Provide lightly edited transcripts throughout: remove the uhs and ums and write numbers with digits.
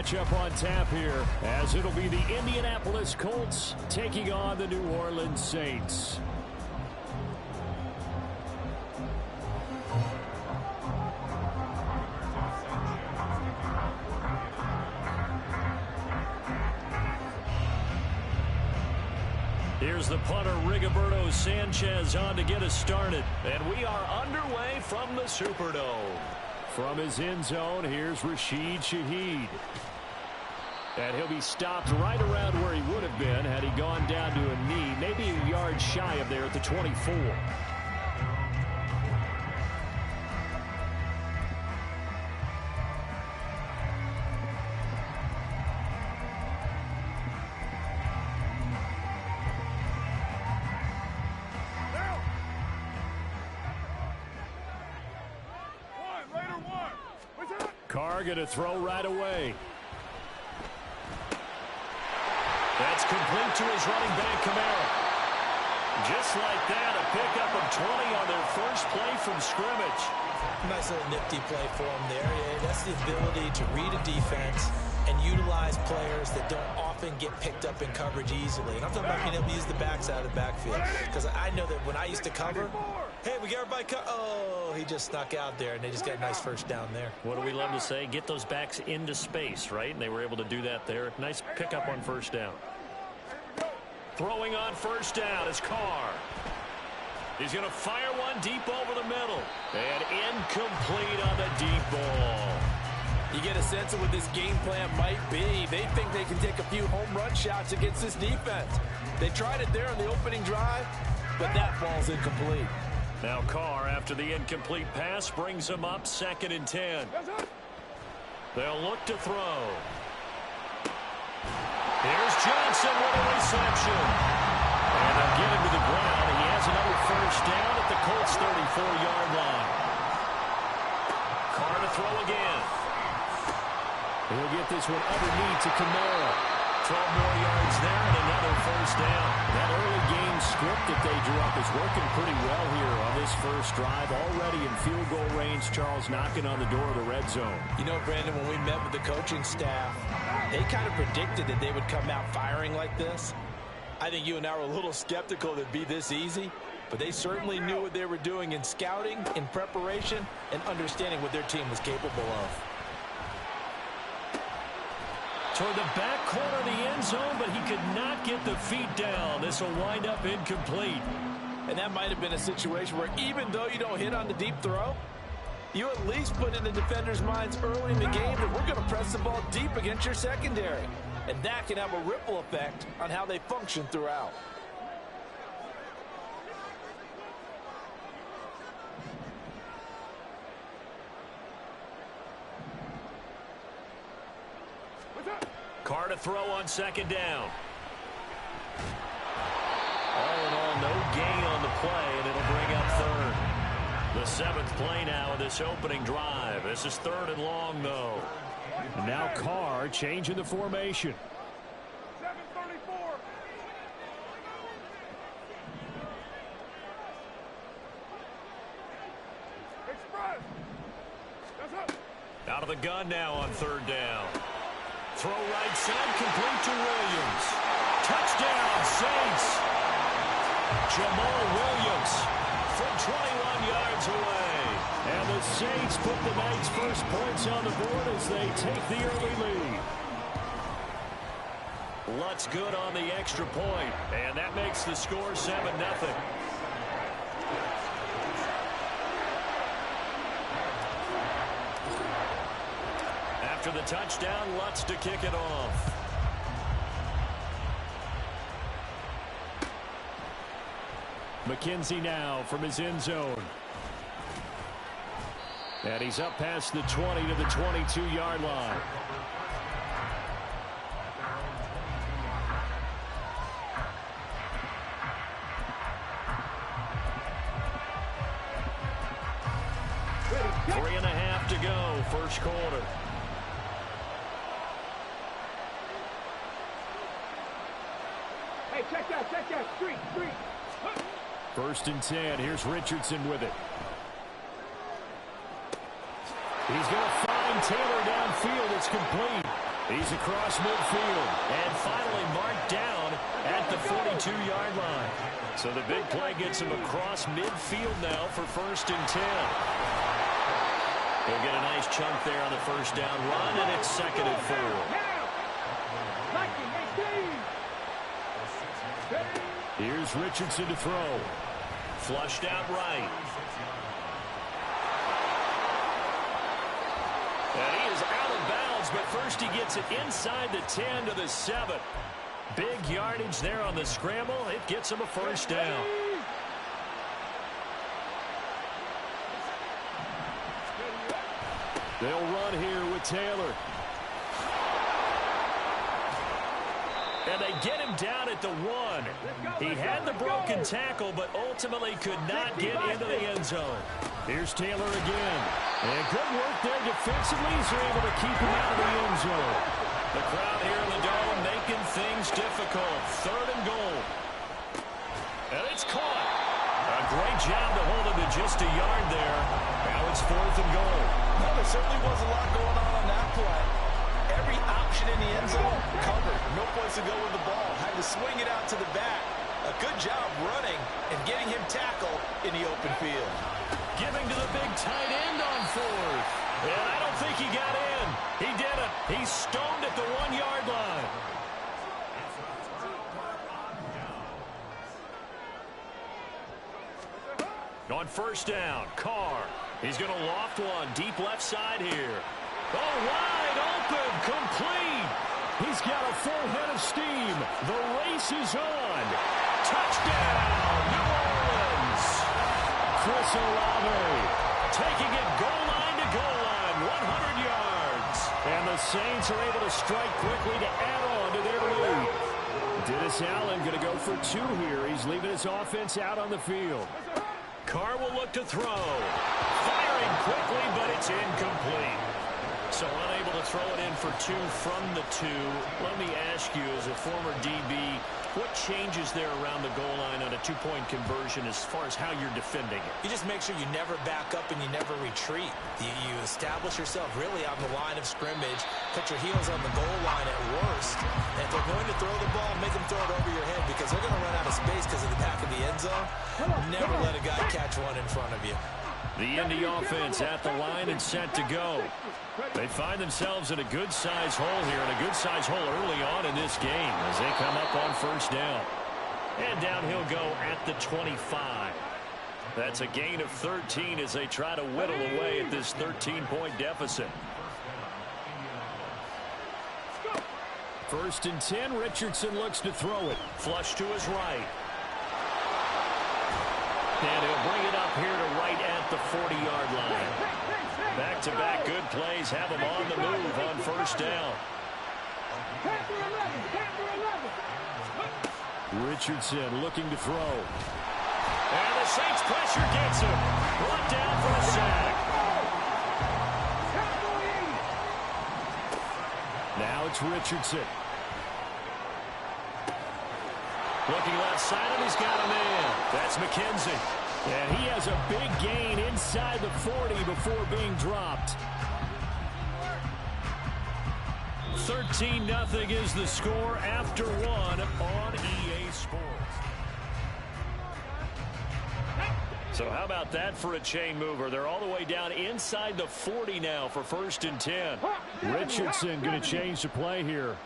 matchup on tap here, as it'll be the Indianapolis Colts taking on the New Orleans Saints. Here's the punter, Rigoberto Sanchez, on to get us started. And we are underway from the Superdome. From his end zone, here's Rashid Shaheed. And he'll be stopped right around where he would have been had he gone down to a knee, maybe a yard shy of there at the 24. Carr going to throw right away. That's complete to his running back, Kamara. Just like that, a pickup of 20 on their first play from scrimmage. Nice little nifty play for him there. Yeah, that's the ability to read a defense and utilize players that don't often get picked up in coverage easily. And I'm talking about being able to use the backs out of the backfield. Because I know that when I used to cover, hey, we got everybody oh, he just snuck out there, and they just got a nice first down there. What do we love to say? Get those backs into space, right? And they were able to do that there. Nice pickup on first down. Throwing on first down is Carr. He's going to fire one deep over the middle. And incomplete on the deep ball. You get a sense of what this game plan might be. They think they can take a few home run shots against this defense. They tried it there on the opening drive, but that ball's incomplete. Now Carr, after the incomplete pass, brings him up 2nd and 10. They'll look to throw. Here's Johnson with a reception. And they'll get him to the ground. He has another first down at the Colts' 34-yard line. Carr to throw again. He'll get this one underneath to Kamara. 12 more yards there and another first down. That early game script that they drew up is working pretty well here on this first drive. Already in field goal range, Charles knocking on the door of the red zone. You know, Brandon, when we met with the coaching staff, they kind of predicted that they would come out firing like this. I think you and I were a little skeptical that it'd be this easy, but they certainly knew what they were doing in scouting, in preparation, and understanding what their team was capable of. Toward the back corner of the end zone, but he could not get the feet down. This will wind up incomplete. And that might have been a situation where even though you don't hit on the deep throw, you at least put in the defender's minds early in the game that we're going to press the ball deep against your secondary. And that can have a ripple effect on how they function throughout. Carr to throw on 2nd down. All in all, no gain on the play, and it'll bring up 3rd. The 7th play now of this opening drive. This is 3rd and long, though. Now Carr changing the formation. 734. Express. Out of the gun now on 3rd down. Throw right side, complete to Williams. Touchdown, Saints. Jamal Williams from 21 yards away. And the Saints put the night's first points on the board as they take the early lead. Lutz good on the extra point, and that makes the score 7-0. After the touchdown, Lutz to kick it off. McKenzie now from his end zone. And he's up past the 20 to the 22-yard line. Three and a half to go, first quarter. Hey, check that, street. 1st and 10, here's Richardson with it. He's going to find Taylor downfield. It's complete. He's across midfield and finally marked down at the 42-yard line. So the big play gets him across midfield now for 1st and 10. He'll get a nice chunk there on the first down run, and it's 2nd and 4. Here's Richardson to throw. Flushed out right. And he is out of bounds, but first he gets it inside the 10 to the 7. Big yardage there on the scramble. It gets him a first down. They'll run here with Taylor. And they get him down at the 1. He had the broken tackle, but ultimately could not get into the end zone. Here's Taylor again. And good work there defensively. He's able to keep him out of the end zone. The crowd here in the Dome making things difficult. 3rd and goal. And it's caught. A great job to hold him to just a yard there. Now it's 4th and goal. Well, there certainly was a lot going on that play. Every option in the end zone covered. No place to go with the ball. Had to swing it out to the back. A good job running and getting him tackled in the open field. Giving to the big tight end on 4th. And I don't think he got in. He did it. He's stoned at the 1-yard line. On first down, Carr. He's going to loft one deep left side here. Oh, wide open, complete. He's got a full head of steam. The race is on. Touchdown, New Orleans. Chris Olave taking it goal line to goal line, 100 yards. And the Saints are able to strike quickly to add on to their lead. Dennis Allen going to go for 2 here. He's leaving his offense out on the field. Carr will look to throw. Firing quickly, but it's incomplete. So unable to throw it in for 2 from the 2. Let me ask you, as a former DB, what changes there around the goal line on a 2-point conversion as far as how you're defending it? You just make sure you never back up and you never retreat. You establish yourself really on the line of scrimmage, put your heels on the goal line at worst. And if they're going to throw the ball, make them throw it over your head because they're going to run out of space because of the back of the end zone. Never let a guy catch one in front of you. The Indy offense at the line and set to go. They find themselves in a good-sized hole here, and a good-sized hole early on in this game as they come up on first down. And down he'll go at the 25. That's a gain of 13 as they try to whittle away at this 13-point deficit. 1st and 10, Richardson looks to throw it. Flush to his right. And he'll bring it up here to right at the 40-yard line. Back-to-back good plays have him on the move on first down. Richardson looking to throw. And the Saints pressure gets him. Brought down for a sack. Now it's Richardson. Looking left side, and he's got a man. That's McKenzie. And he has a big gain inside the 40 before being dropped. 13-0 is the score after 1 on EA Sports. So how about that for a chain mover? They're all the way down inside the 40 now for 1st and 10. Richardson going to change the play here.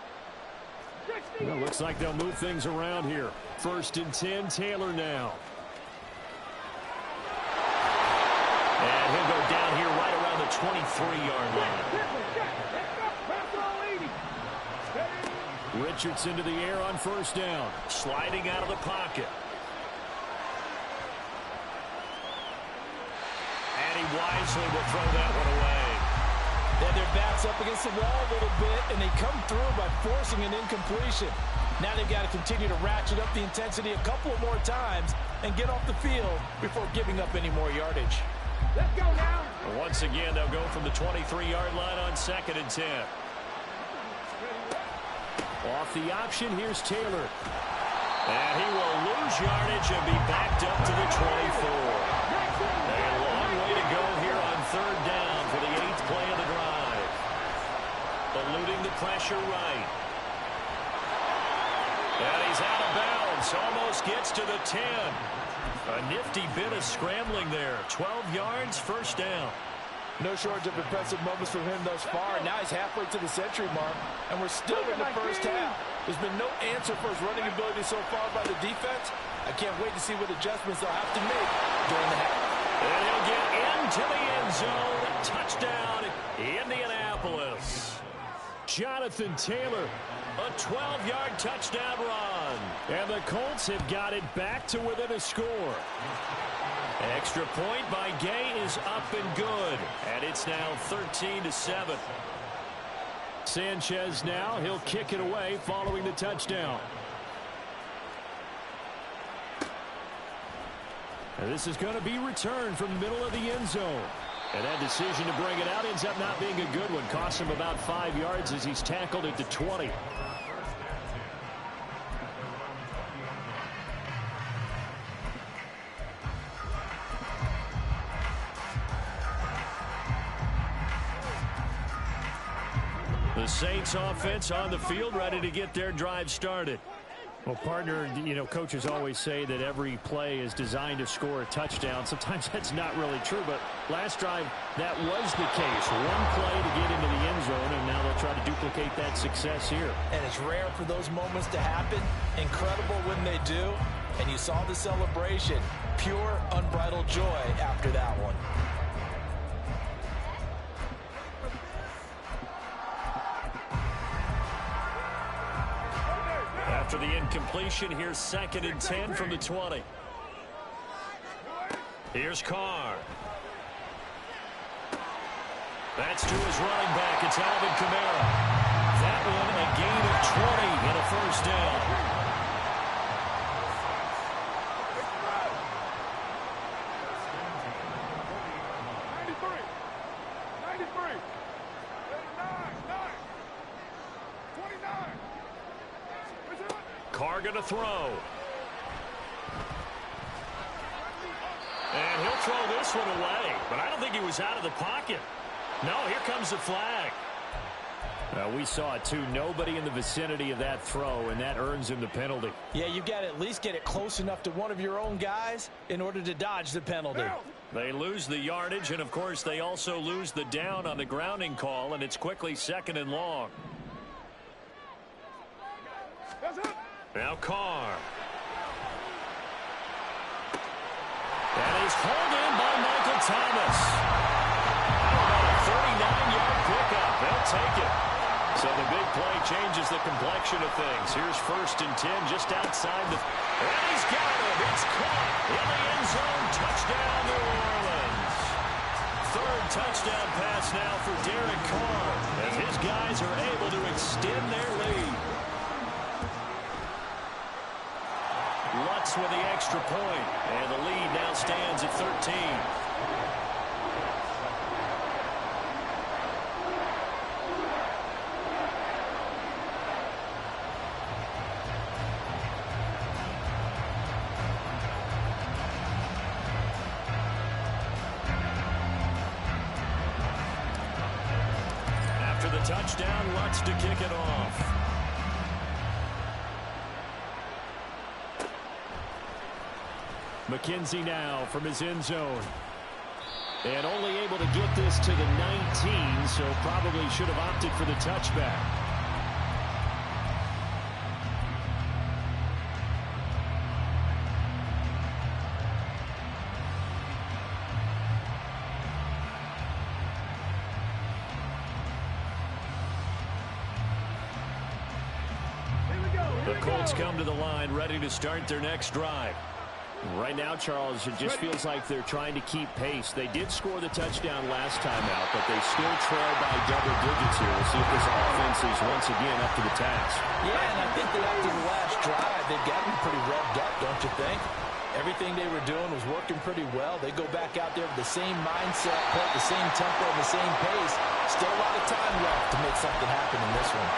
Well, looks like they'll move things around here. 1st and 10, Taylor now. And he'll go down here right around the 23-yard line. Richardson to the air on first down. Sliding out of the pocket. And he wisely will throw that one away. Then their backs up against the wall a little bit, and they come through by forcing an incompletion. Now they've got to continue to ratchet up the intensity a couple more times and get off the field before giving up any more yardage. Let's go now. Once again, they'll go from the 23-yard line on 2nd and 10. Off the option, here's Taylor. And he will lose yardage and be backed up to the 24. A long way to go here on 3rd down for the 8th play of the drive. Eluding the pressure right. And he's out of bounds. Almost gets to the 10. A nifty bit of scrambling there. 12 yards, first down. No shortage of impressive moments from him thus far. Now he's halfway to the century mark, and we're still in the first half. There's been no answer for his running ability so far by the defense. I can't wait to see what adjustments they'll have to make during the half. And he'll get into the end zone. Touchdown, Indianapolis. Jonathan Taylor, a 12-yard touchdown run. And the Colts have got it back to within a score. Extra point by Gay is up and good. And it's now 13-7. Sanchez now, he'll kick it away following the touchdown. And this is going to be returned from the middle of the end zone. And that decision to bring it out ends up not being a good one. Costs him about 5 yards as he's tackled at the 20. The Saints offense on the field, ready to get their drive started. Well, partner, you know, coaches always say that every play is designed to score a touchdown. Sometimes that's not really true, but last drive, that was the case. One play to get into the end zone, and now they'll try to duplicate that success here. And it's rare for those moments to happen. Incredible when they do. And you saw the celebration. Pure, unbridled joy after that one. After the incompletion, here's 2nd and 10 from the 20. Here's Carr. That's to his running back. It's Alvin Kamara. That one a gain of 20 and a first down. Carr going to throw. And he'll throw this one away. But I don't think he was out of the pocket. No, here comes the flag. We saw it too. Nobody in the vicinity of that throw, and that earns him the penalty. Yeah, you've got to at least get it close enough to one of your own guys in order to dodge the penalty. They lose the yardage, and of course they also lose the down on the grounding call, and it's quickly 2nd and long. Now Carr. And he's hauled in by Michael Thomas. How about a 39-yard pickup? They'll take it. So the big play changes the complexion of things. Here's 1st and 10 just outside the... And he's got it. It's caught in the end zone. Touchdown, New Orleans. 3rd touchdown pass now for Derek Carr as his guys are able to extend their lead. Lutz with the extra point, and the lead now stands at 13. After the touchdown, Lutz to kick it off. McKenzie now from his end zone. And only able to get this to the 19, so probably should have opted for the touchback. The Colts come to the line, ready to start their next drive. Right now, Charles, it just feels like they're trying to keep pace. They did score the touchdown last time out, but they still trail by double digits here. We'll see if this offense is once again up to the task. Yeah, and I think that after the last drive, they've gotten pretty revved up, don't you think? Everything they were doing was working pretty well. They go back out there with the same mindset, play at the same tempo and the same pace. Still a lot of time left to make something happen in this one.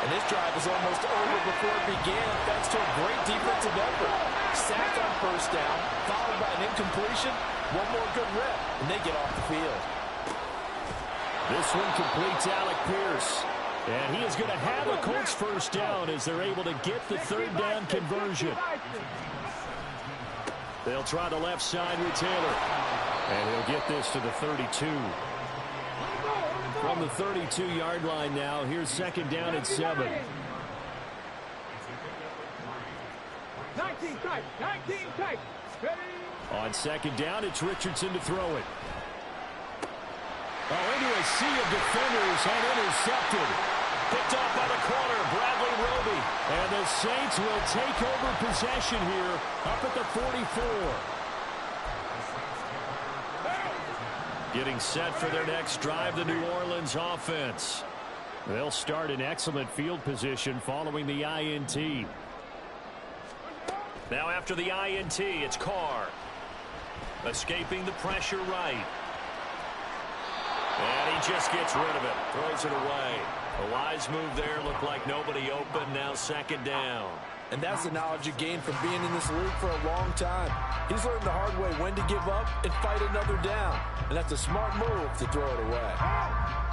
And this drive was almost over before it began, thanks to a great defensive effort. Sacked on 1st down, followed by an incompletion. One more good rep, and they get off the field. This one completes Alec Pierce. And he is going to have a Colts first down as they're able to get the third down conversion. They'll try the left side with Taylor. And he'll get this to the 32. From the 32-yard line now, here's second down at 7. 19 tight, 19 tight. On second down, it's Richardson to throw it. Oh, into a sea of defenders and intercepted. Picked off by the corner, Bradley Roby. And the Saints will take over possession here up at the 44. Getting set for their next drive, the New Orleans offense. They'll start in excellent field position following the INT. Now after the INT, it's Carr. Escaping the pressure right. And he just gets rid of it. Throws it away. A wise move there. Looked like nobody open. Now second down. And that's the knowledge you gain from being in this league for a long time. He's learned the hard way when to give up and fight another down. And that's a smart move to throw it away.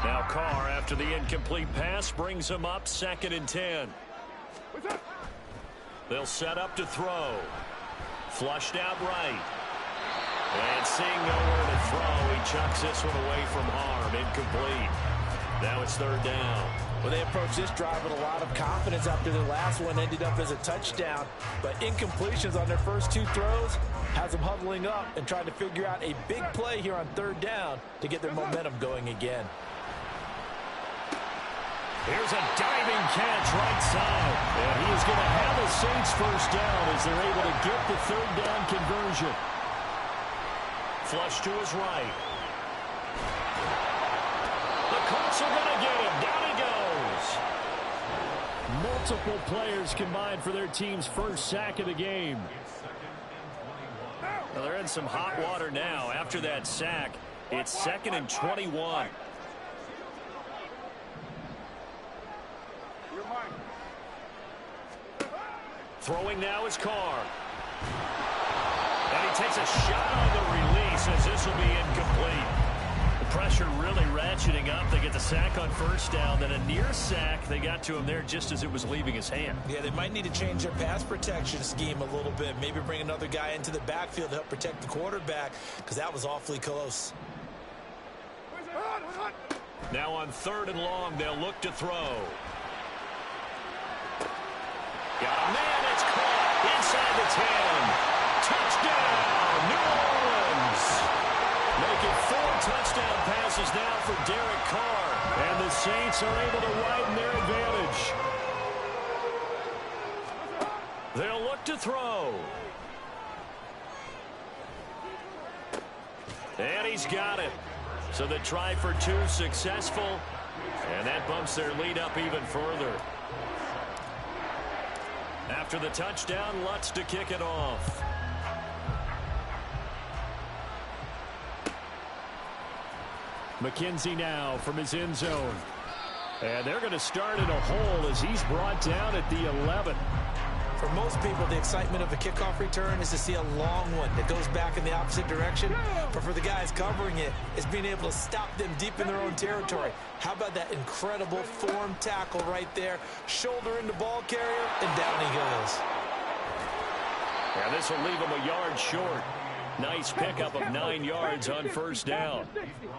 Now Carr, after the incomplete pass, brings him up second and 10. They'll set up to throw. Flushed out right. And seeing nowhere to throw, he chucks this one away from harm. Incomplete. Now it's third down. Well, they approached this drive with a lot of confidence after the last one ended up as a touchdown. But incompletions on their first two throws has them huddling up and trying to figure out a big play here on third down to get their momentum going again. Here's a diving catch right side. And he is going to have the Saints first down as they're able to get the third down conversion. Flush to his right. The Colts are going to get him. Down he goes. Multiple players combined for their team's first sack of the game. Well, they're in some hot water now. After that sack, it's second and 21. Throwing now is Carr. And he takes a shot on the release as this will be incomplete. The pressure really ratcheting up. They get the sack on first down. Then a near sack. They got to him there just as it was leaving his hand. Yeah, they might need to change their pass protection scheme a little bit. Maybe bring another guy into the backfield to help protect the quarterback because that was awfully close. Now on third and long, they'll look to throw. Got a man, it's caught inside the 10. Touchdown, New Orleans. Making 4 touchdown passes now for Derek Carr. And the Saints are able to widen their advantage. They'll look to throw. And he's got it. So the try for 2 successful. And that bumps their lead up even further. After the touchdown, Lutz to kick it off. McKenzie now from his end zone. And they're going to start in a hole as he's brought down at the 11. For most people, the excitement of a kickoff return is to see a long one that goes back in the opposite direction. But for the guys covering it, it's being able to stop them deep in their own territory. How about that incredible form tackle right there? Shoulder into ball carrier, and down he goes. And this will leave him a yard short. Nice pickup of 9 yards on first down.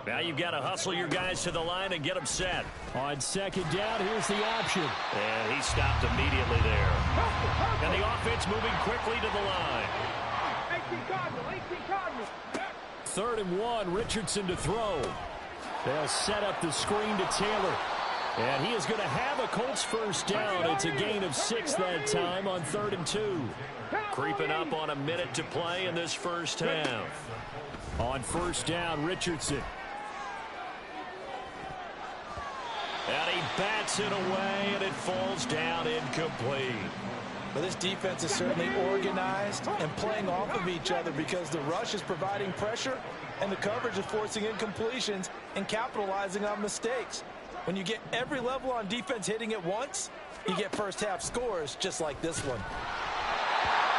Now you've got to hustle your guys to the line and get them set. On second down, here's the option. And he stopped immediately there. And the offense moving quickly to the line. 18 Cardinals. Third and 1, Richardson to throw. They'll set up the screen to Taylor. And he is going to have a Colts first down. It's a gain of 6 that time on third and 2. Creeping up on a minute to play in this first half. On first down, Richardson. And he bats it away, and it falls down incomplete. But this defense is certainly organized and playing off of each other because the rush is providing pressure and the coverage is forcing incompletions and capitalizing on mistakes. When you get every level on defense hitting at once, you get first half scores just like this one.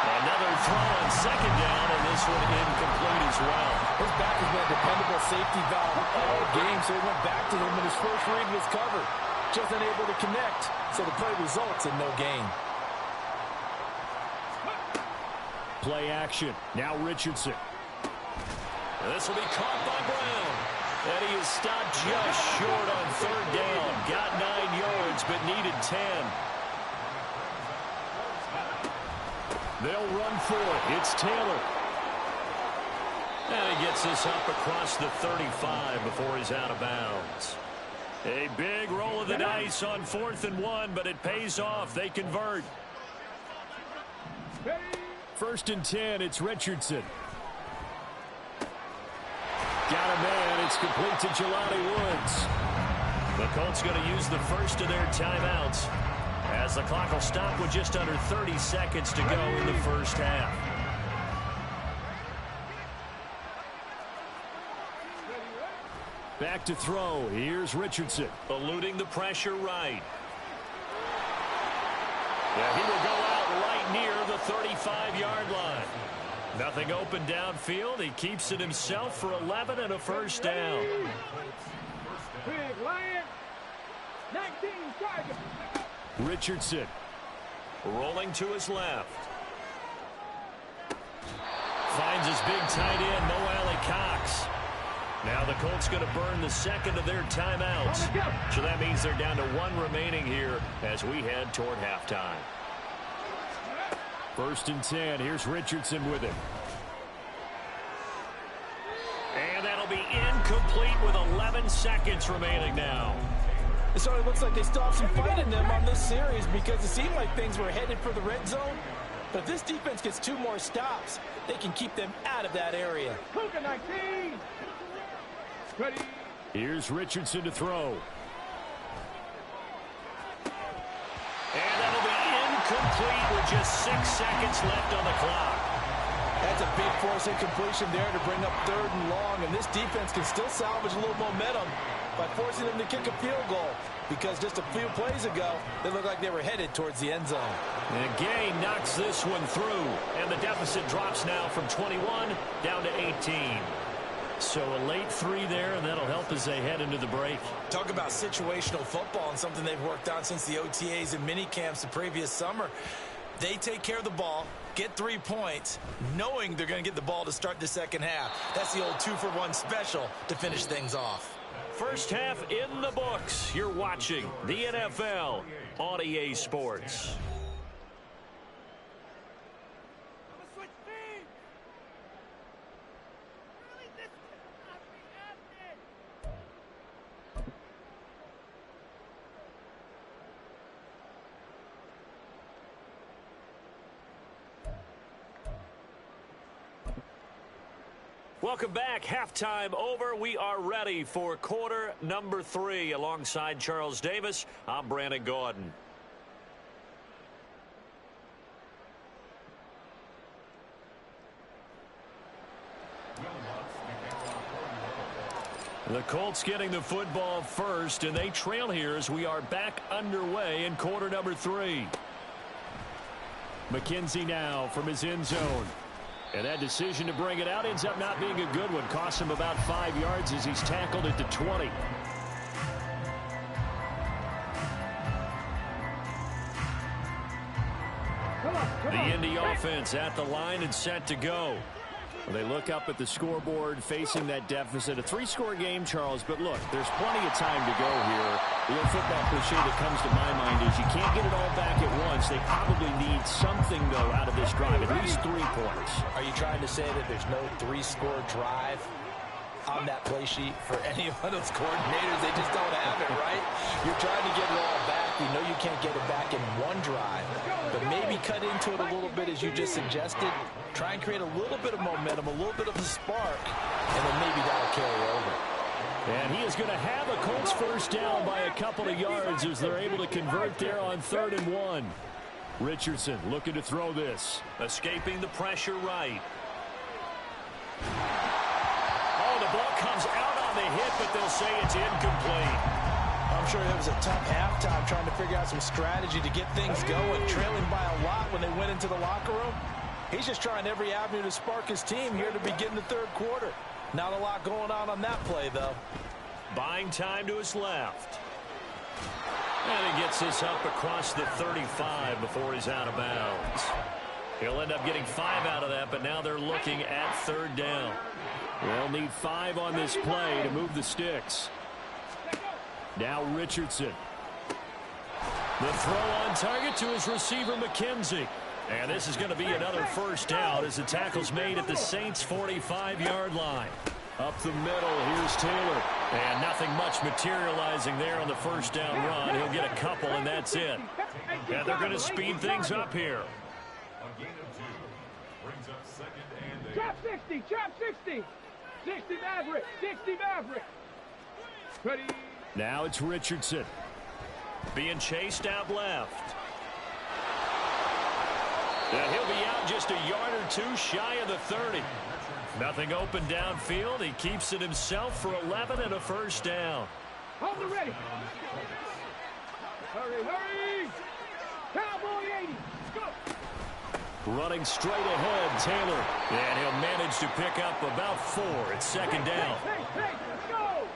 Another throw on second down, and this one incomplete as well. His back has been a dependable safety valve all game, so he went back to him when his first read was covered. just unable to connect, so the play results in no gain. Play action. Now Richardson. This will be caught by Brown. And he is stopped just short on third down. Got 9 yards, but needed 10. They'll run for it. It's Taylor. And he gets this up across the 35 before he's out of bounds. A big roll of the dice on 4th and 1, but it pays off. They convert. 1st and 10, it's Richardson. Got a man. It's complete to Jelani Woods. The Colts going to use the first of their timeouts as the clock will stop with just under 30 seconds to go in the first half. Back to throw. Here's Richardson. Eluding the pressure right. Yeah, he will go out right near the 35-yard line. Nothing open downfield. He keeps it himself for 11 and a first down. Big Lion. 19 targets. Richardson rolling to his left. Finds his big tight end, Mo Alley Cox. Now the Colts going to burn the second of their timeouts. So that means they're down to 1 remaining here as we head toward halftime. 1st and 10. Here's Richardson with it. And that'll be incomplete with 11 seconds remaining now. It sort of looks like they still have some fight in them on this series because it seemed like things were headed for the red zone. But if this defense gets 2 more stops, they can keep them out of that area. 19. Ready. Here's Richardson to throw. And that'll be incomplete with just 6 seconds left on the clock. That's a big force incompletion there to bring up 3rd and long, and this defense can still salvage a little momentum by forcing them to kick a field goal, because just a few plays ago, they looked like they were headed towards the end zone. And Gay knocks this one through, and the deficit drops now from 21 down to 18. So a late 3 there, and that'll help as they head into the break. Talk about situational football and something they've worked on since the OTAs and mini camps the previous summer. They take care of the ball, get 3 points, knowing they're going to get the ball to start the second half. That's the old 2-for-1 special to finish things off. First half in the books. You're watching the NFL on EA Sports. Welcome back. Halftime over. We are ready for quarter number 3. Alongside Charles Davis, I'm Brandon Gordon. The Colts getting the football first, and they trail here as we are back underway in quarter number 3. McKenzie now from his end zone. And that decision to bring it out ends up not being a good one. Costs him about 5 yards as he's tackled at the 20. The Indy offense at the line and set to go. They look up at the scoreboard facing that deficit. A 3-score game, Charles, but look, there's plenty of time to go here. The old football cliche that comes to my mind is you can't get it all back at once. They probably need something, though, out of this drive, at least 3 points. Are you trying to say that there's no 3-score drive on that play sheet for any one of those coordinators? They just don't have it, right? You're trying to get it all back. You know you can't get it back in one drive, but maybe cut into it a little bit as you just suggested. Try and create a little bit of momentum, a little bit of a spark, and then maybe that'll carry over. And he is going to have a Colts first down by a couple of yards as they're able to convert there on 3rd and 1. Richardson looking to throw this. Escaping the pressure right. Oh, the ball comes out on the hit, but they'll say it's incomplete. I'm sure it was a tough halftime trying to figure out some strategy to get things going, trailing by a lot when they went into the locker room. He's just trying every avenue to spark his team here to begin the 3rd quarter. Not a lot going on that play, though. Buying time to his left. And he gets this up across the 35 before he's out of bounds. He'll end up getting 5 out of that, but now they're looking at 3rd down. They'll need 5 on this play to move the sticks. Now Richardson. The throw on target to his receiver, McKenzie. And this is going to be another 1st down as the tackle's made at the Saints' 45-yard line. Up the middle, here's Taylor. And nothing much materializing there on the 1st down run. He'll get a couple, and that's it. And they're going to speed things up here. A gain of 2 brings up 2nd and 8. Trap 60, trap 60. 60 Maverick, 60 Maverick. Ready. Now it's Richardson. Being chased out left. And he'll be out just a yard or 2 shy of the 30. Nothing open downfield. He keeps it himself for 11 and a 1st down. Hold it ready. Hurry, hurry. Cowboy 80. Go. Running straight ahead, Taylor. And he'll manage to pick up about 4. It's 2nd down. Hey, let's go.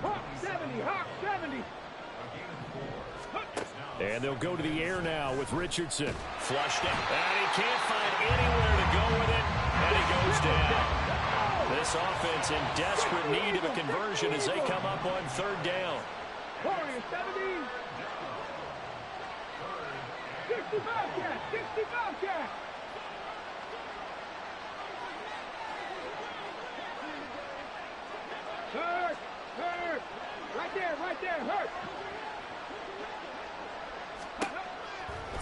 Hawk 70, Hawk 70. And they'll go to the air now with Richardson. Flushed it. And he can't find anywhere to go with it. And he goes down. This offense in desperate need of a conversion as they come up on 3rd down. Warriors 70. 60 Bobcat, 60 Bobcat. Hurt, hurt. Right there, hurt.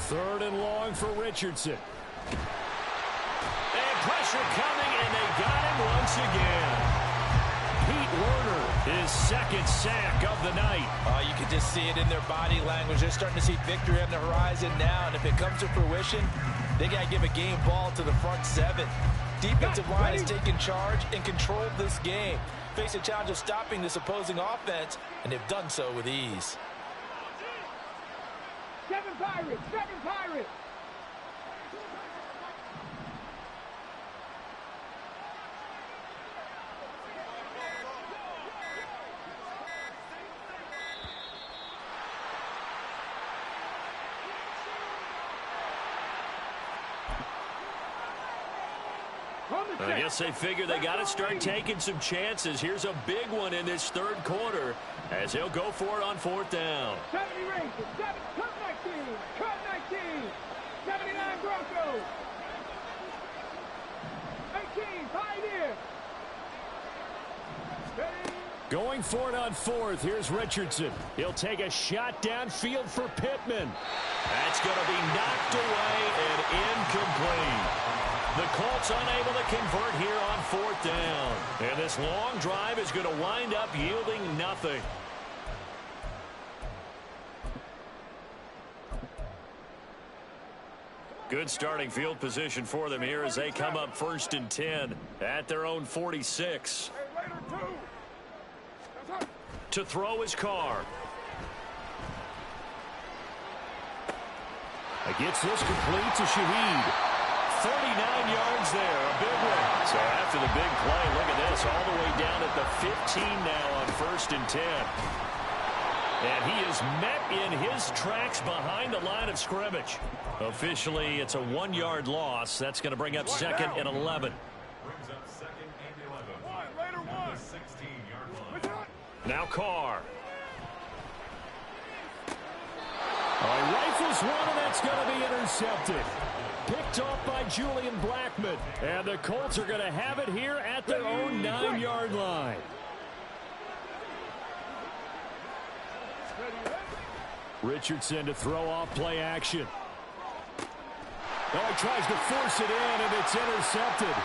3rd and long for Richardson. And pressure coming, and they got him once again. Pete Werner, his 2nd sack of the night. You can just see it in their body language. They're starting to see victory on the horizon now, and if it comes to fruition, they got to give a game ball to the front 7. Defensive line has taken charge and controlled this game. Face a challenge of stopping this opposing offense, and they've done so with ease. 7 Pirates, 7 Pirates. I guess they figure they got to start taking some chances. Here's a big one in this 3rd quarter as he'll go for it on 4th down. 70 Rangers, 7, cut 19, cut 19, 79 Broncos, 18 Pioneer. Going for it on 4th. Here's Richardson. He'll take a shot downfield for Pittman. That's going to be knocked away and incomplete. The Colts unable to convert here on 4th down. And this long drive is going to wind up yielding nothing. Good starting field position for them here as they come up 1st and 10 at their own 46. To throw his car. Gets this complete to Shaheed. 39 yards there, a big one. So after the big play, look at this, all the way down at the 15 now on 1st and 10. And he is met in his tracks behind the line of scrimmage. Officially, it's a 1-yard loss. That's going to bring up 2nd and 11. Brings up 2nd and 11. Now the 16-yard line. Now Carr. He rifles one, and that's going to be intercepted. Picked off by Julian Blackmon. And the Colts are going to have it here at their own 9-yard line. Richardson to throw off play action. He tries to force it in, and it's intercepted.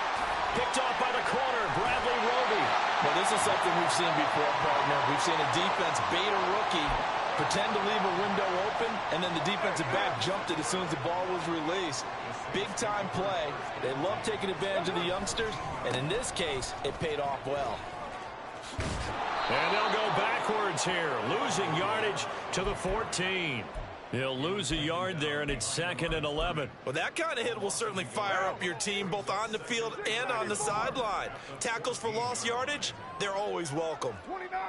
Picked off by the corner, Bradley Roby. Well, this is something we've seen before, partner. We've seen a defense bait a rookie, pretend to leave a window open, and then the defensive back jumped it as soon as the ball was released. Big-time play. They love taking advantage of the youngsters, and in this case, it paid off well. And they'll go backwards here, losing yardage to the 14. He'll lose a yard there, and it's 2nd and 11. Well, that kind of hit will certainly fire up your team both on the field and on the sideline. Tackles for lost yardage, they're always welcome. 29.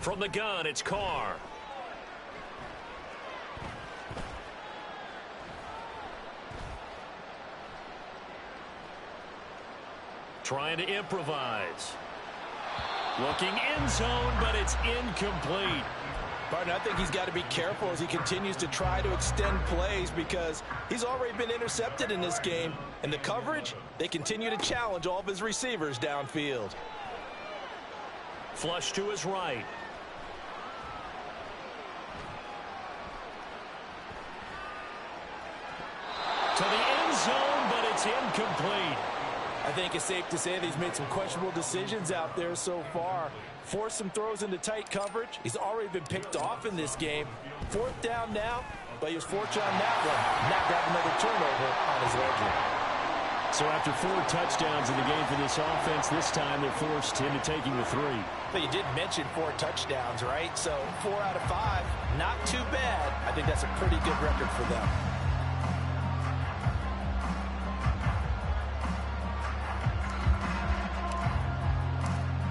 From the gun, it's Carr. Trying to improvise. Looking end zone, but it's incomplete. Partner, I think he's got to be careful as he continues to try to extend plays because he's already been intercepted in this game. And the coverage, they continue to challenge all of his receivers downfield. Flush to his right. To the end zone, but it's incomplete. I think it's safe to say that he's made some questionable decisions out there so far. Forced some throws into tight coverage. He's already been picked off in this game. 4th down now, but he was fortunate on that one. Not to have another turnover on his ledger. So after 4 touchdowns in the game for this offense, this time they're forced into taking the 3. But you did mention 4 touchdowns, right? So 4 out of 5, not too bad. I think that's a pretty good record for them.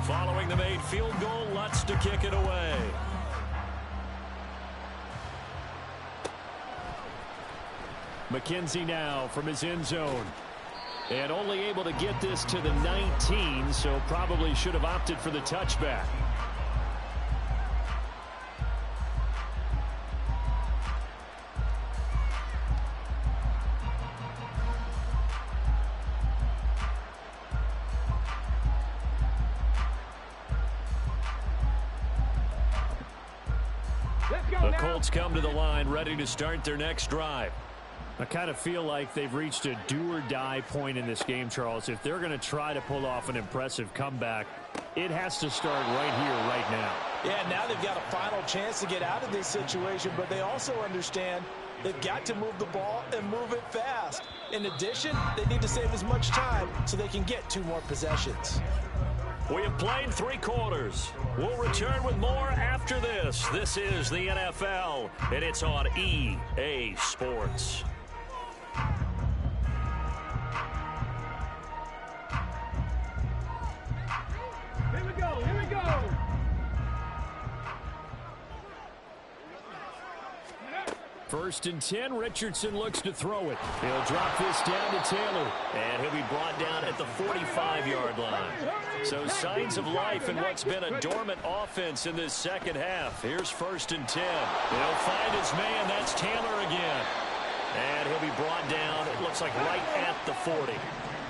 Following the made field goal, Lutz to kick it away. McKenzie now from his end zone. And only able to get this to the 19, so probably should have opted for the touchback. The Colts come to the line, ready to start their next drive. I kind of feel like they've reached a do-or-die point in this game, Charles. If they're going to try to pull off an impressive comeback, it has to start right here, right now. Yeah, now they've got a final chance to get out of this situation, but they also understand they've got to move the ball and move it fast. In addition, they need to save as much time so they can get 2 more possessions. We have played 3 quarters. We'll return with more after this. This is the NFL, and it's on EA Sports. Here we go, here we go. First and 10, Richardson looks to throw it. He'll drop this down to Taylor, and he'll be brought down at the 45-yard line. So signs of life in what's been a dormant offense in this second half. Here's first and 10. He'll find his man. That's Taylor again. And he'll be brought down, it looks like right at the 40.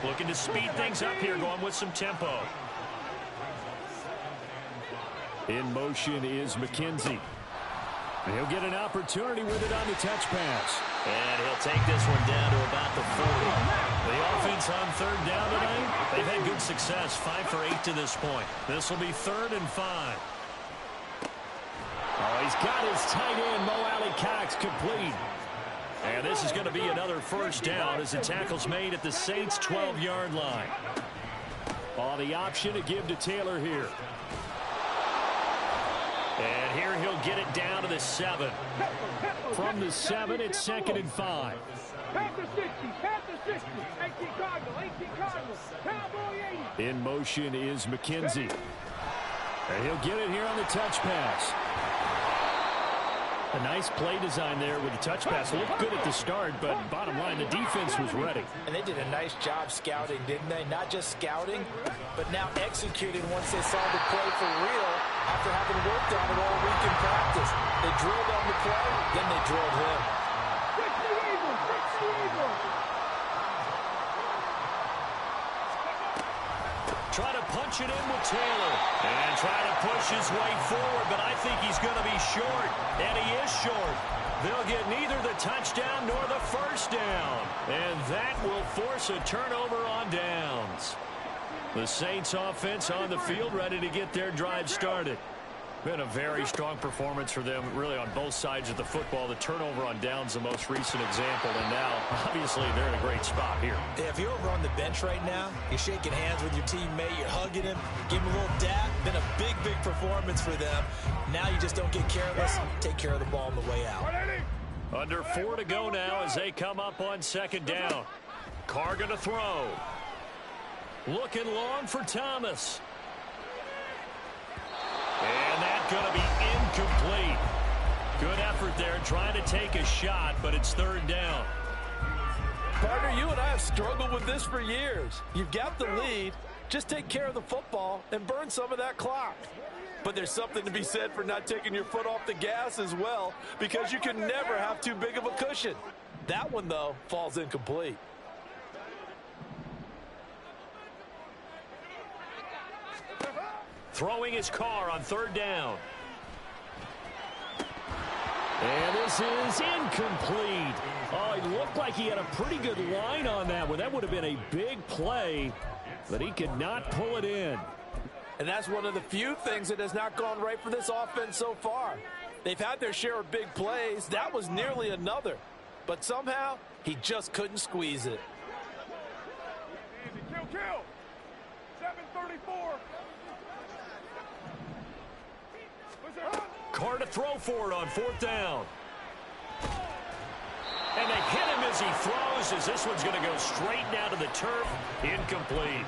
Looking to speed things up here, going with some tempo. In motion is McKenzie. He'll get an opportunity with it on the touch pass. And he'll take this one down to about the 40. The offense on 3rd down tonight, they've had good success, 5 for 8 to this point. This will be 3rd and 5. Oh, he's got his tight end, Mo Alley-Cox, complete. And this is going to be another first down as the tackle's made at the Saints' 12-yard line. On the option to give to Taylor here. And here he'll get it down to the 7. From the 7, it's 2nd and 5. Pass the 60, pass the 60. 18 Cardinal, 18 Cardinal. Cowboy 80. In motion is McKenzie. And he'll get it here on the touch pass. A nice play design there with the touch pass. Looked good at the start, but bottom line, the defense was ready. And they did a nice job scouting, didn't they? Not just scouting, but now executing once they saw the play for real after having worked on it all week in practice. They drilled on the play, then they drilled him. Fix the Eagles, fix the Eagles. Try to punch it in with Taylor. And try to push his way forward, but I think he's going to be short. And he is short. They'll get neither the touchdown nor the first down. And that will force a turnover on downs. The Saints offense on the field ready to get their drive started. Been a very strong performance for them, really, on both sides of the football. The turnover on downs, the most recent example, and now, obviously, they're in a great spot here. Yeah, if you're over on the bench right now, you're shaking hands with your teammate, you're hugging him, give him a little dap. Been a big, big performance for them. Now you just don't get careless, take care of the ball on the way out. Under 4 to go now as they come up on 2nd down. Carr going to throw. Looking long for Thomas. And that's it going to be incomplete. Good effort there trying to take a shot, but it's third down. Partner, you and I have struggled with this for years. You've got the lead. Just take care of the football and burn some of that clock. But there's something to be said for not taking your foot off the gas as well, because you can never have too big of a cushion. That one, though, falls incomplete. Throwing his car on third down. And this is incomplete. Oh, he looked like he had a pretty good line on that one. That would have been a big play, but he could not pull it in. And that's one of the few things that has not gone right for this offense so far. They've had their share of big plays. That was nearly another. But somehow, he just couldn't squeeze it. Kill. 734. Carr to throw for it on fourth down. And they hit him as he throws, as this one's going to go straight down to the turf. Incomplete.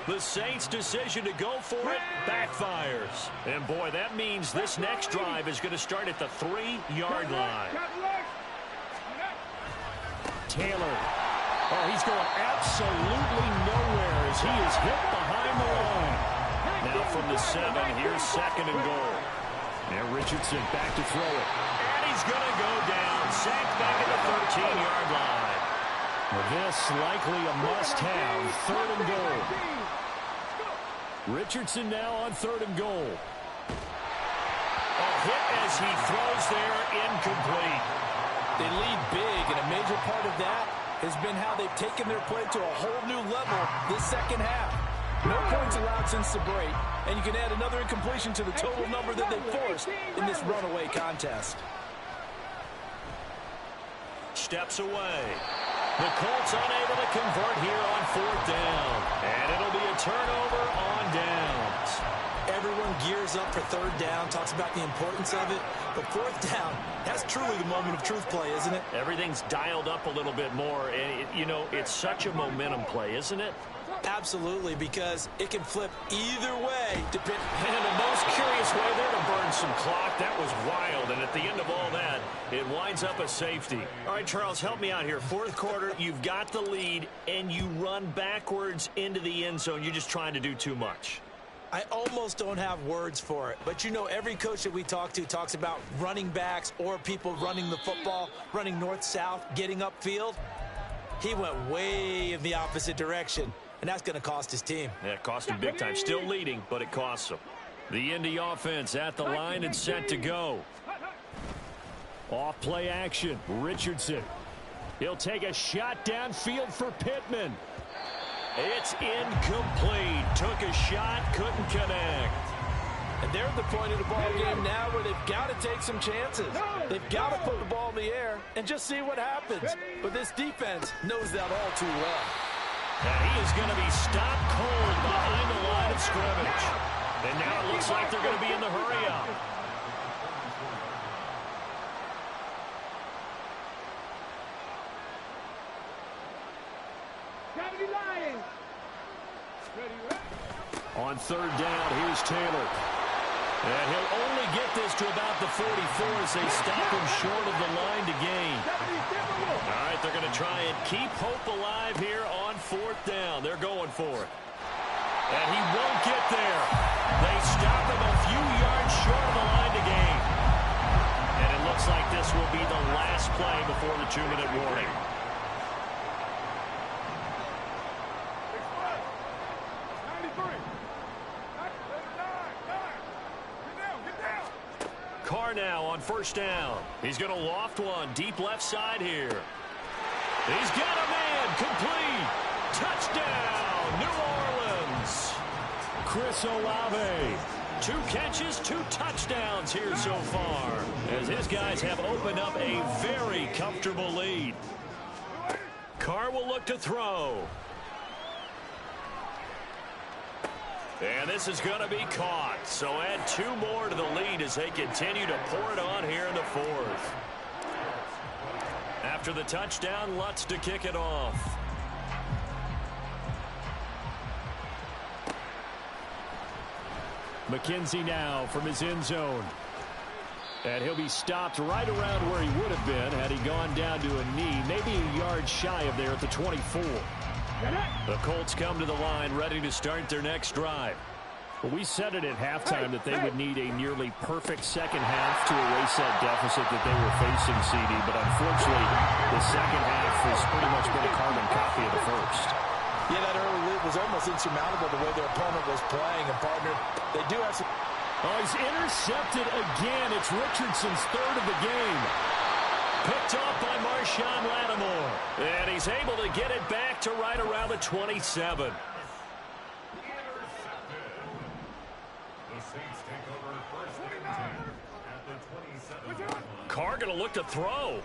The Saints' decision to go for it backfires. And, boy, that means this next drive is going to start at the 3-yard line. Taylor. Oh, he's going absolutely nowhere as he is hit behind the line. Now from the 7, here's second and goal. Now Richardson back to throw it. And he's going to go down. Sacked back at the 13-yard line. Well, this likely a must-have. Third and goal. Richardson now on third and goal. A hit as he throws there, incomplete. They lead big, and a major part of that has been how they've taken their play to a whole new level this second half. No points allowed since the break, and you can add another incompletion to the total number that they forced in this runaway contest. Steps away. The Colts unable to convert here on fourth down. And it'll be a turnover on downs. Everyone gears up for third down, talks about the importance of it. But fourth down, that's truly the moment of truth play, isn't it? Everything's dialed up a little bit more. And, it's such a momentum play, isn't it? Absolutely, because it can flip either way. And in the most curious way there to burn some clock. That was wild. And at the end of all that, it winds up a safety. All right, Charles, help me out here. Fourth quarter, you've got the lead, and you run backwards into the end zone. You're just trying to do too much. I almost don't have words for it. But, every coach that we talk to talks about running backs or people running the football, running north-south, getting upfield. He went way in the opposite direction. And that's going to cost his team. Yeah, it cost him big time. Still leading, but it costs him. The Indy offense at the line and set to go. Off play action. Richardson. He'll take a shot downfield for Pittman. It's incomplete. Took a shot, couldn't connect. And they're at the point of the ball game now where they've got to take some chances. They've got to put the ball in the air and just see what happens. But this defense knows that all too well. And he is going to be stopped cold behind the line of scrimmage. And now it looks like they're going to be in the hurry-up. On third down, here's Taylor. And he'll only get this to about the 44 as they stop him short of the line to gain. All right, they're going to try and keep hope alive here on fourth down. They're going for it. And he won't get there. They stop him a few yards short of the line to gain. And it looks like this will be the last play before the 2-minute warning. Carr now on first down. He's going to loft one deep left side here. He's got a man complete. Touchdown, New Orleans. Chris Olave. 2 catches, 2 touchdowns here so far, as his guys have opened up a very comfortable lead. Carr will look to throw. And this is going to be caught. So add 2 more to the lead as they continue to pour it on here in the fourth. After the touchdown, Lutz to kick it off. McKenzie now from his end zone. And he'll be stopped right around where he would have been had he gone down to a knee, maybe a yard shy of there at the 24. The Colts come to the line ready to start their next drive. Well, we said it at halftime that they would need a nearly perfect second half to erase that deficit that they were facing, CD. But unfortunately, the second half has pretty much been a carbon copy of the first. Yeah, that early lead was almost insurmountable the way their opponent was playing. And, partner, they do have some... Oh, he's intercepted again. It's Richardson's third of the game. Picked off by Marshawn Lattimore. And he's able to get it back to right around the 27. Carr going to look to throw.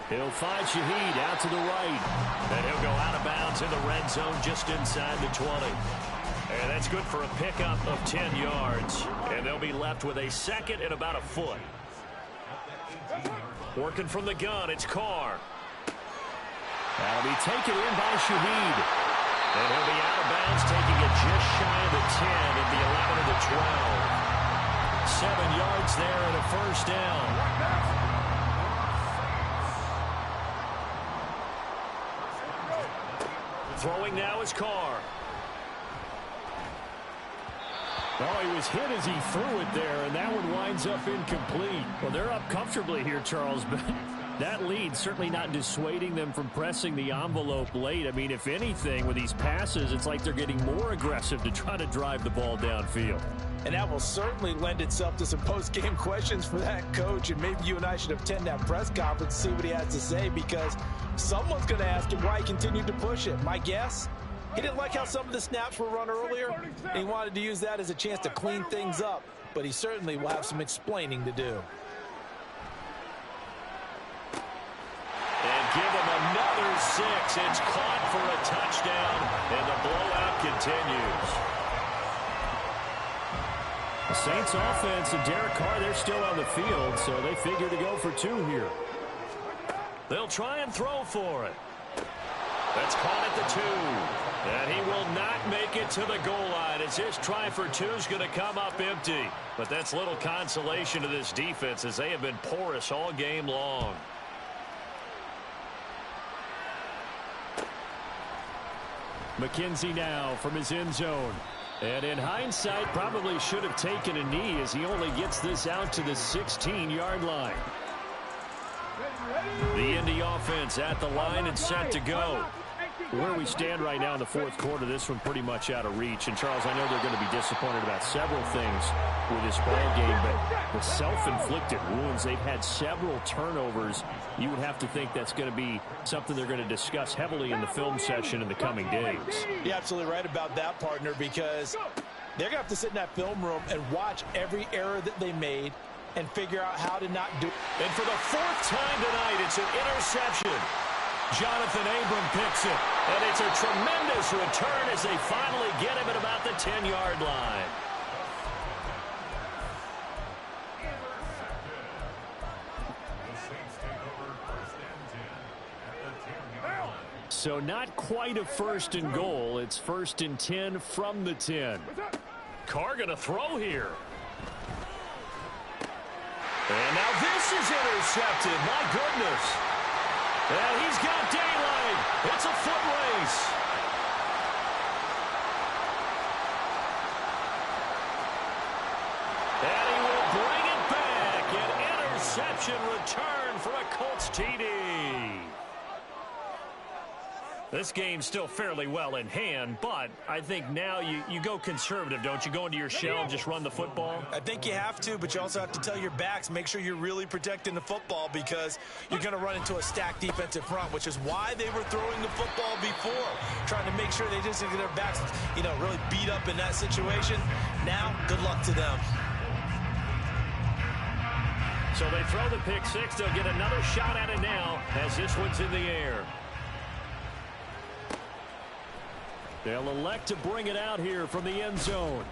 He'll find Shaheed out to the right. And he'll go out of bounds in the red zone just inside the 20. And that's good for a pickup of 10 yards. And they'll be left with a second and about a foot. Working from the gun, it's Carr. That'll be taken in by Shaheed. And he'll be out of bounds, taking it just shy of the 10 at the 11 of the 12. 7 yards there and a first down. Throwing now is Carr. Oh, he was hit as he threw it there, and that one winds up incomplete. Well, they're up comfortably here, Charles, but that lead certainly not dissuading them from pressing the envelope late. I mean, if anything, with these passes, it's like they're getting more aggressive to try to drive the ball downfield. And that will certainly lend itself to some post-game questions for that coach, and maybe you and I should attend that press conference and see what he has to say, because someone's going to ask him why he continued to push it. My guess, he didn't like how some of the snaps were run earlier, and he wanted to use that as a chance to clean things up, but he certainly will have some explaining to do. And give him another 6. It's caught for a touchdown, and the blowout continues. The Saints offense and Derek Carr, they're still on the field, so they figure to go for 2 here. They'll try and throw for it. That's caught at the 2. And he will not make it to the goal line as his try for 2 is going to come up empty. But that's little consolation to this defense as they have been porous all game long. McKenzie now from his end zone. And in hindsight, probably should have taken a knee as he only gets this out to the 16-yard line. The Indy offense at the line and set to go. Where we stand right now in the fourth quarter, this one pretty much out of reach. And, Charles, I know they're going to be disappointed about several things with this ball game, but the self-inflicted wounds, they've had several turnovers. You would have to think that's going to be something they're going to discuss heavily in the film session in the coming days. You're absolutely right about that, partner, because they're going to have to sit in that film room and watch every error that they made and figure out how to not do it. And for the 4th time tonight, it's an interception. Jonathan Abram picks it, and it's a tremendous return as they finally get him at about the 10-yard line. So not quite a 1st and goal. It's 1st and 10 from the 10. Carr going to throw here. And now this is intercepted. My goodness. And he's got daylight. It's a foot race. And he will bring it back. An interception return for a Colts TD. This game's still fairly well in hand, but I think now you go conservative, don't you? Go into your shell and just run the football? I think you have to, but you also have to tell your backs, make sure you're really protecting the football because you're going to run into a stacked defensive front, which is why they were throwing the football before, trying to make sure they just get their backs, really beat up in that situation. Now, good luck to them. So they throw the pick 6. They'll get another shot at it now as this one's in the air. They'll elect to bring it out here from the end zone.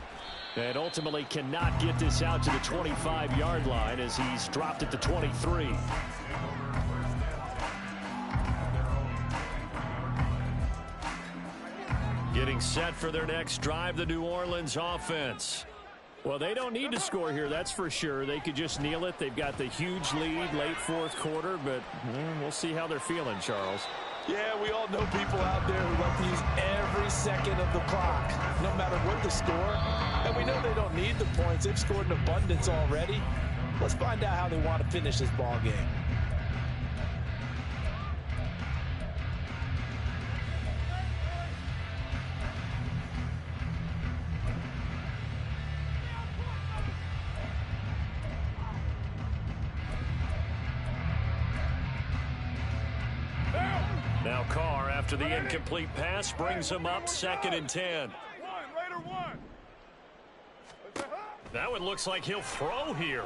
And ultimately cannot get this out to the 25-yard line as he's dropped at the 23. Getting set for their next drive, the New Orleans offense. Well, they don't need to score here, that's for sure. They could just kneel it. They've got the huge lead late fourth quarter, but we'll see how they're feeling, Charles. Yeah, we all know people out there who like to use every second of the clock, no matter what the score. And we know they don't need the points. They've scored in abundance already. Let's find out how they want to finish this ball game. Now Carr, after the incomplete pass, brings him up 2nd and 10. That one looks like he'll throw here.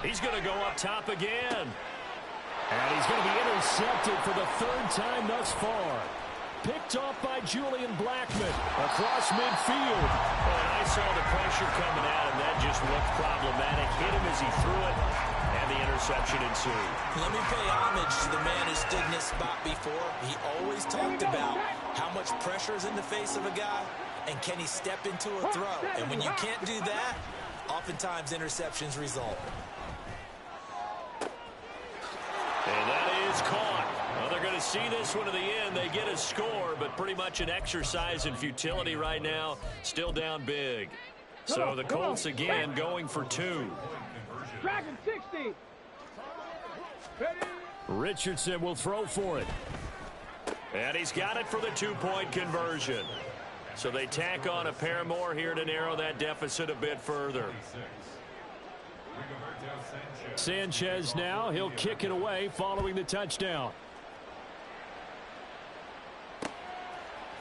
He's going to go up top again. And he's going to be intercepted for the 3rd time thus far. Picked off by Julian Blackmon across midfield. And I saw the pressure coming at him. That just looked problematic. Hit him as he threw it. And the interception ensued. Let me pay homage to the man who stood in this spot before. He always talked about how much pressure is in the face of a guy and can he step into a throw. And when you can't do that, oftentimes interceptions result. And that is caught. Well, they're going to see this one to the end. They get a score, but pretty much an exercise in futility right now. Still down big. So the Colts again going for 2. Dragon 60. Richardson will throw for it. And he's got it for the 2-point conversion. So they tack on a pair more here to narrow that deficit a bit further. Sanchez now. He'll kick it away following the touchdown.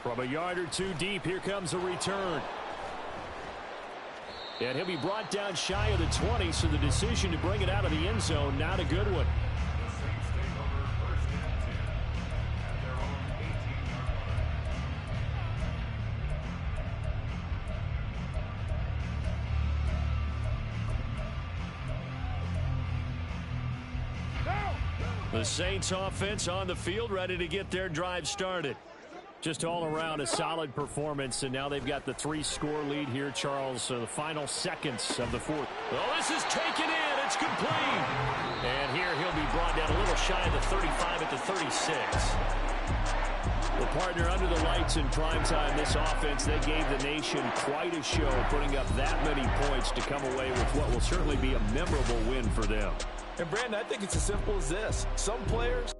From a yard or two deep, here comes a return. And he'll be brought down shy of the 20, so the decision to bring it out of the end zone, not a good one. The Saints offense on the field, ready to get their drive started. Just all around a solid performance, and now they've got the 3-score lead here, Charles. So the final seconds of the 4th. Oh, this is taken in. It's complete. And here he'll be brought down a little shy of the 35 at the 36. Well, partner, under the lights in primetime, this offense, they gave the nation quite a show, putting up that many points to come away with what will certainly be a memorable win for them. And, Brandon, I think it's as simple as this. Some players